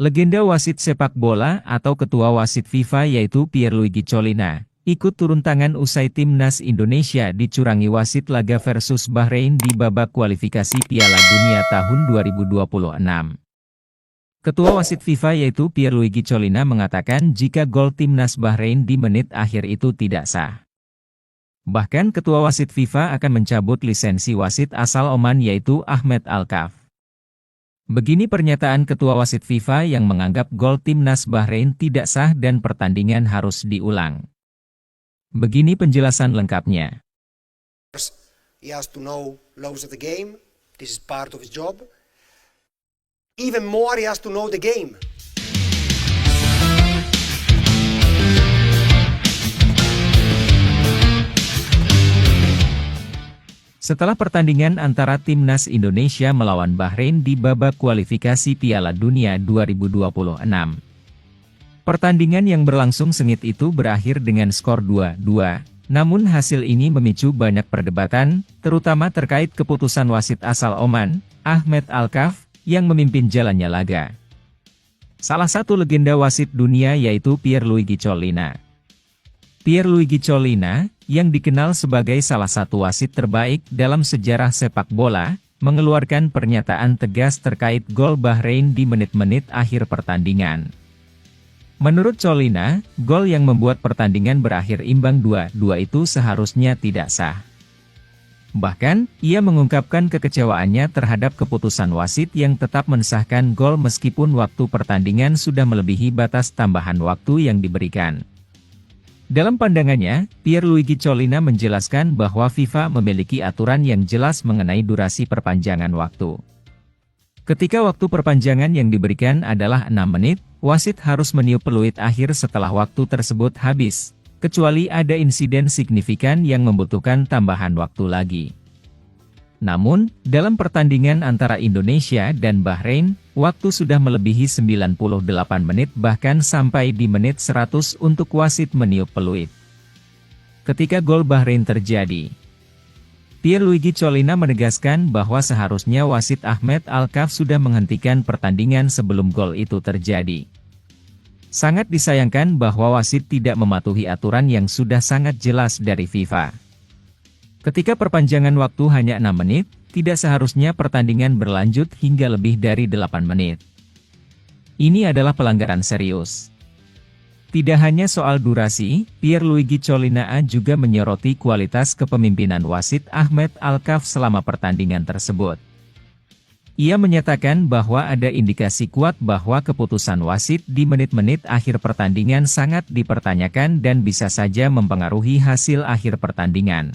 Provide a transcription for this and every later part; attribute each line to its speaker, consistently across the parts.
Speaker 1: Legenda wasit sepak bola atau ketua wasit FIFA yaitu Pierluigi Collina, ikut turun tangan usai timnas Indonesia dicurangi wasit laga versus Bahrain di babak kualifikasi Piala Dunia tahun 2026. Ketua wasit FIFA yaitu Pierluigi Collina mengatakan jika gol timnas Bahrain di menit akhir itu tidak sah. Bahkan ketua wasit FIFA akan mencabut lisensi wasit asal Oman yaitu Ahmed Alkaf. Begini pernyataan ketua wasit FIFA yang menganggap gol timnas Bahrain tidak sah dan pertandingan harus diulang. Begini penjelasan lengkapnya.
Speaker 2: He has to know laws of the game. This is part of his job. Even more, he has to know the game.
Speaker 1: Setelah pertandingan antara timnas Indonesia melawan Bahrain di babak kualifikasi Piala Dunia 2026. Pertandingan yang berlangsung sengit itu berakhir dengan skor 2-2, namun hasil ini memicu banyak perdebatan, terutama terkait keputusan wasit asal Oman, Ahmed Alkaf, yang memimpin jalannya laga. Salah satu legenda wasit dunia yaitu Pierluigi Collina. Pierluigi Collina, yang dikenal sebagai salah satu wasit terbaik dalam sejarah sepak bola, mengeluarkan pernyataan tegas terkait gol Bahrain di menit-menit akhir pertandingan. Menurut Collina, gol yang membuat pertandingan berakhir imbang 2-2 itu seharusnya tidak sah. Bahkan, ia mengungkapkan kekecewaannya terhadap keputusan wasit yang tetap mensahkan gol meskipun waktu pertandingan sudah melebihi batas tambahan waktu yang diberikan. Dalam pandangannya, Pierluigi Collina menjelaskan bahwa FIFA memiliki aturan yang jelas mengenai durasi perpanjangan waktu. Ketika waktu perpanjangan yang diberikan adalah 6 menit, wasit harus meniup peluit akhir setelah waktu tersebut habis, kecuali ada insiden signifikan yang membutuhkan tambahan waktu lagi. Namun, dalam pertandingan antara Indonesia dan Bahrain, waktu sudah melebihi 98 menit bahkan sampai di menit 100 untuk wasit meniup peluit. Ketika gol Bahrain terjadi, Pierluigi Collina menegaskan bahwa seharusnya wasit Ahmed Alkaf sudah menghentikan pertandingan sebelum gol itu terjadi. Sangat disayangkan bahwa wasit tidak mematuhi aturan yang sudah sangat jelas dari FIFA. Ketika perpanjangan waktu hanya 6 menit, tidak seharusnya pertandingan berlanjut hingga lebih dari 8 menit. Ini adalah pelanggaran serius. Tidak hanya soal durasi, Pierluigi Collina juga menyoroti kualitas kepemimpinan wasit Ahmed Alkaf selama pertandingan tersebut. Ia menyatakan bahwa ada indikasi kuat bahwa keputusan wasit di menit-menit akhir pertandingan sangat dipertanyakan dan bisa saja mempengaruhi hasil akhir pertandingan.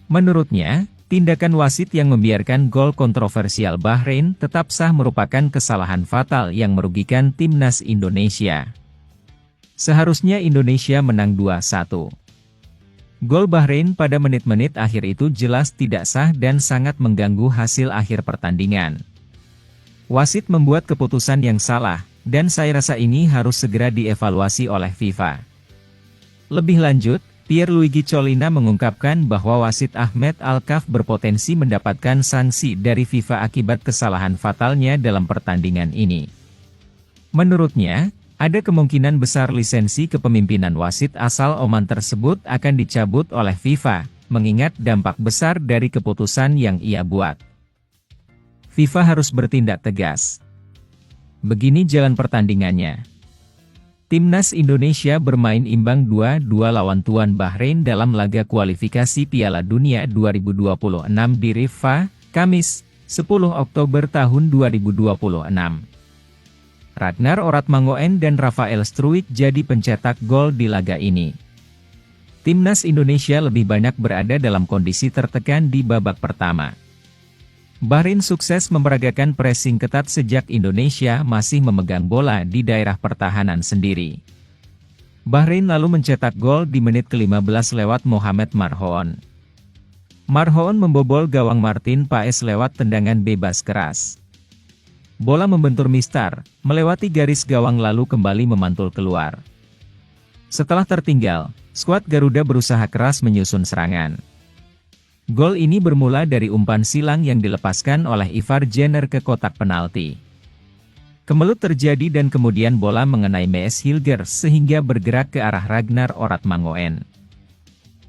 Speaker 1: Menurutnya, tindakan wasit yang membiarkan gol kontroversial Bahrain tetap sah merupakan kesalahan fatal yang merugikan timnas Indonesia. Seharusnya Indonesia menang 2-1. Gol Bahrain pada menit-menit akhir itu jelas tidak sah dan sangat mengganggu hasil akhir pertandingan. Wasit membuat keputusan yang salah, dan saya rasa ini harus segera dievaluasi oleh FIFA. Lebih lanjut, Pierluigi Collina mengungkapkan bahwa wasit Ahmed Alkaf berpotensi mendapatkan sanksi dari FIFA akibat kesalahan fatalnya dalam pertandingan ini. Menurutnya, ada kemungkinan besar lisensi kepemimpinan wasit asal Oman tersebut akan dicabut oleh FIFA, mengingat dampak besar dari keputusan yang ia buat. FIFA harus bertindak tegas. Begini jalan pertandingannya. Timnas Indonesia bermain imbang 2-2 lawan tuan Bahrain dalam laga kualifikasi Piala Dunia 2026 di Riffa, Kamis, 10 Oktober tahun 2026. Ragnar Oratmangoen dan Rafael Struijk jadi pencetak gol di laga ini. Timnas Indonesia lebih banyak berada dalam kondisi tertekan di babak pertama. Bahrain sukses memeragakan pressing ketat sejak Indonesia masih memegang bola di daerah pertahanan sendiri. Bahrain lalu mencetak gol di menit ke-15 lewat Mohamed Marhoon. Marhoon membobol gawang Martin Paes lewat tendangan bebas keras. Bola membentur mistar, melewati garis gawang lalu kembali memantul keluar. Setelah tertinggal, skuad Garuda berusaha keras menyusun serangan. Gol ini bermula dari umpan silang yang dilepaskan oleh Ivar Jenner ke kotak penalti. Kemelut terjadi dan kemudian bola mengenai Mees Hilgers sehingga bergerak ke arah Ragnar Oratmangoen.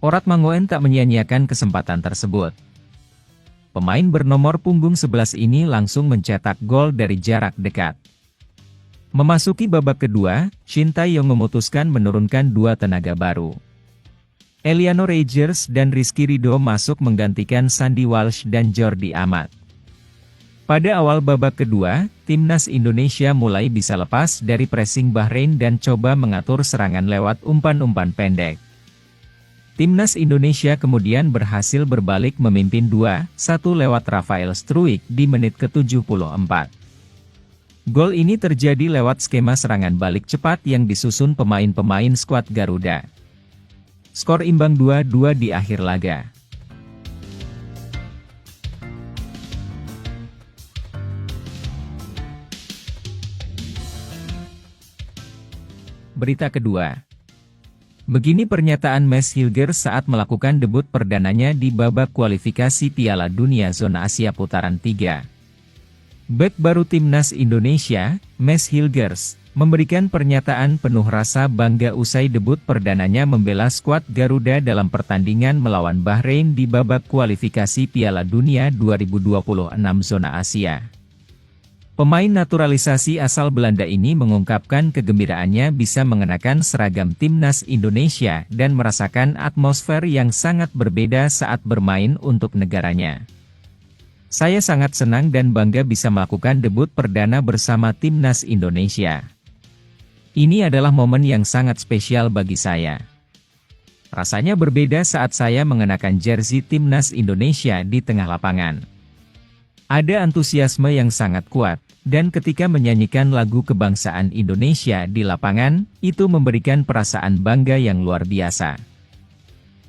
Speaker 1: Oratmangoen tak menyia-nyiakan kesempatan tersebut. Pemain bernomor punggung 11 ini langsung mencetak gol dari jarak dekat. Memasuki babak kedua, Shin Tae-yong memutuskan menurunkan dua tenaga baru. Eliano Rogers dan Rizky Ridho masuk menggantikan Sandy Walsh dan Jordi Amat. Pada awal babak kedua, timnas Indonesia mulai bisa lepas dari pressing Bahrain dan coba mengatur serangan lewat umpan-umpan pendek. Timnas Indonesia kemudian berhasil berbalik memimpin 2-1 lewat Rafael Struijk di menit ke-74. Gol ini terjadi lewat skema serangan balik cepat yang disusun pemain-pemain skuad Garuda. Skor imbang 2-2 di akhir laga. Berita kedua. Begini pernyataan Mees Hilgers saat melakukan debut perdananya di babak kualifikasi Piala Dunia Zona Asia Putaran 3. Bek baru timnas Indonesia, Mees Hilgers, memberikan pernyataan penuh rasa bangga usai debut perdananya membela skuad Garuda dalam pertandingan melawan Bahrain di babak kualifikasi Piala Dunia 2026 Zona Asia. Pemain naturalisasi asal Belanda ini mengungkapkan kegembiraannya bisa mengenakan seragam timnas Indonesia dan merasakan atmosfer yang sangat berbeda saat bermain untuk negaranya. Saya sangat senang dan bangga bisa melakukan debut perdana bersama timnas Indonesia. Ini adalah momen yang sangat spesial bagi saya. Rasanya berbeda saat saya mengenakan jersey timnas Indonesia di tengah lapangan. Ada antusiasme yang sangat kuat, dan ketika menyanyikan lagu kebangsaan Indonesia di lapangan, itu memberikan perasaan bangga yang luar biasa.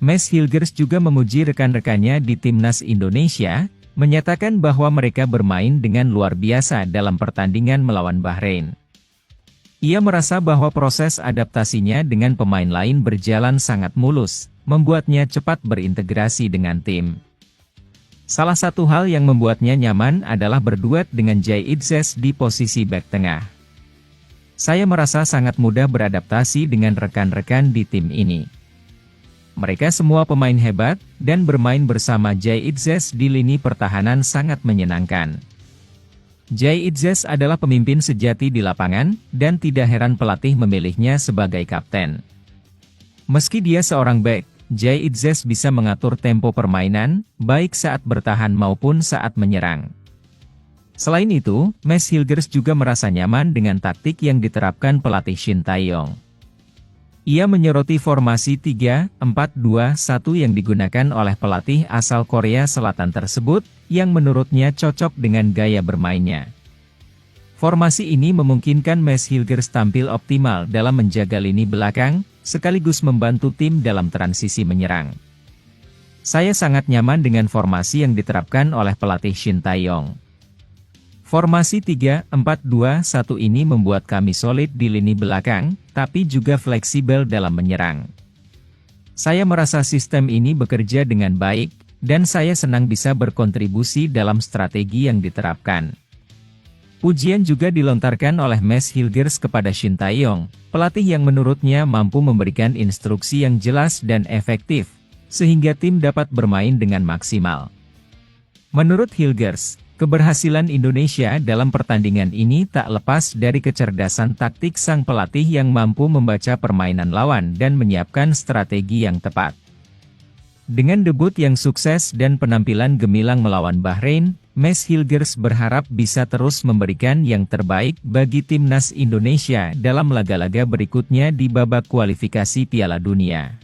Speaker 1: Mees Hilgers juga memuji rekan-rekannya di timnas Indonesia, menyatakan bahwa mereka bermain dengan luar biasa dalam pertandingan melawan Bahrain. Ia merasa bahwa proses adaptasinya dengan pemain lain berjalan sangat mulus, membuatnya cepat berintegrasi dengan tim. Salah satu hal yang membuatnya nyaman adalah berduet dengan Jay Itzes di posisi bek tengah. Saya merasa sangat mudah beradaptasi dengan rekan-rekan di tim ini. Mereka semua pemain hebat, dan bermain bersama Jay Itzes di lini pertahanan sangat menyenangkan. Jay Itzes adalah pemimpin sejati di lapangan, dan tidak heran pelatih memilihnya sebagai kapten. Meski dia seorang bek, Jay Itzes bisa mengatur tempo permainan, baik saat bertahan maupun saat menyerang. Selain itu, Mees Hilgers juga merasa nyaman dengan taktik yang diterapkan pelatih Shin Tae-yong. Ia menyoroti formasi 3-4-2-1 yang digunakan oleh pelatih asal Korea Selatan tersebut, yang menurutnya cocok dengan gaya bermainnya. Formasi ini memungkinkan Mees Hilgers tampil optimal dalam menjaga lini belakang, sekaligus membantu tim dalam transisi menyerang. Saya sangat nyaman dengan formasi yang diterapkan oleh pelatih Shin Tae-yong. Formasi 3-4-2-1 ini membuat kami solid di lini belakang, tapi juga fleksibel dalam menyerang. Saya merasa sistem ini bekerja dengan baik, dan saya senang bisa berkontribusi dalam strategi yang diterapkan. Pujian juga dilontarkan oleh Mees Hilgers kepada Shin Tae-yong, pelatih yang menurutnya mampu memberikan instruksi yang jelas dan efektif, sehingga tim dapat bermain dengan maksimal. Menurut Hilgers, keberhasilan Indonesia dalam pertandingan ini tak lepas dari kecerdasan taktik sang pelatih yang mampu membaca permainan lawan dan menyiapkan strategi yang tepat. Dengan debut yang sukses dan penampilan gemilang melawan Bahrain, Mees Hilgers berharap bisa terus memberikan yang terbaik bagi timnas Indonesia dalam laga-laga berikutnya di babak kualifikasi Piala Dunia.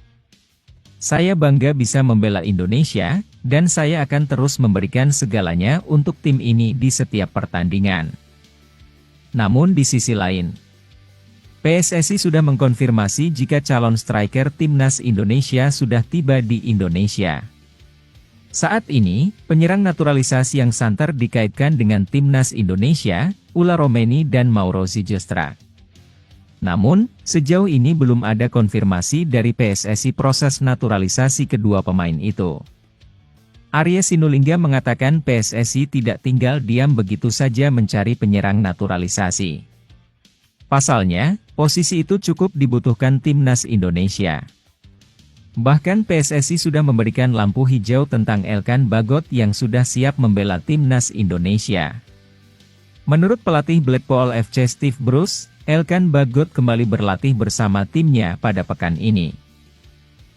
Speaker 1: Saya bangga bisa membela Indonesia, dan saya akan terus memberikan segalanya untuk tim ini di setiap pertandingan. Namun di sisi lain, PSSI sudah mengkonfirmasi jika calon striker timnas Indonesia sudah tiba di Indonesia. Saat ini, penyerang naturalisasi yang santer dikaitkan dengan timnas Indonesia, Ula Romeni dan Mauro Zigestra. Namun, sejauh ini belum ada konfirmasi dari PSSI proses naturalisasi kedua pemain itu. Arya Sinulinga mengatakan PSSI tidak tinggal diam begitu saja mencari penyerang naturalisasi. Pasalnya, posisi itu cukup dibutuhkan timnas Indonesia. Bahkan PSSI sudah memberikan lampu hijau tentang Elkan Bagot yang sudah siap membela timnas Indonesia. Menurut pelatih Blackpool FC Steve Bruce, Elkan Bagot kembali berlatih bersama timnya pada pekan ini.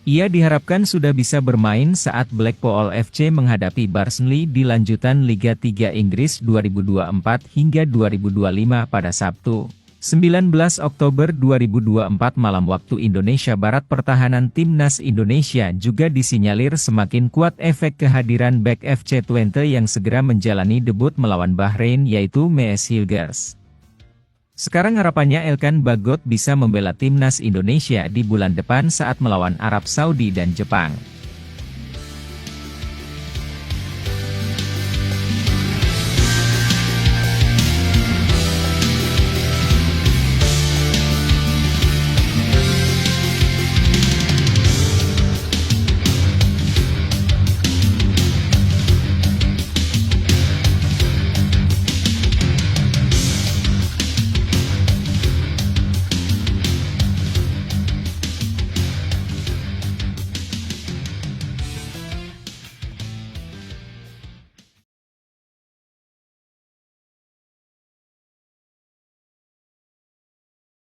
Speaker 1: Ia diharapkan sudah bisa bermain saat Blackpool FC menghadapi Barnsley di lanjutan Liga 3 Inggris 2024 hingga 2025 pada Sabtu, 19 Oktober 2024 malam waktu Indonesia Barat. Pertahanan timnas Indonesia juga disinyalir semakin kuat efek kehadiran bek FC Twente yang segera menjalani debut melawan Bahrain yaitu Mees Hilgers. Sekarang harapannya Elkan Bagot bisa membela timnas Indonesia di bulan depan saat melawan Arab Saudi dan Jepang.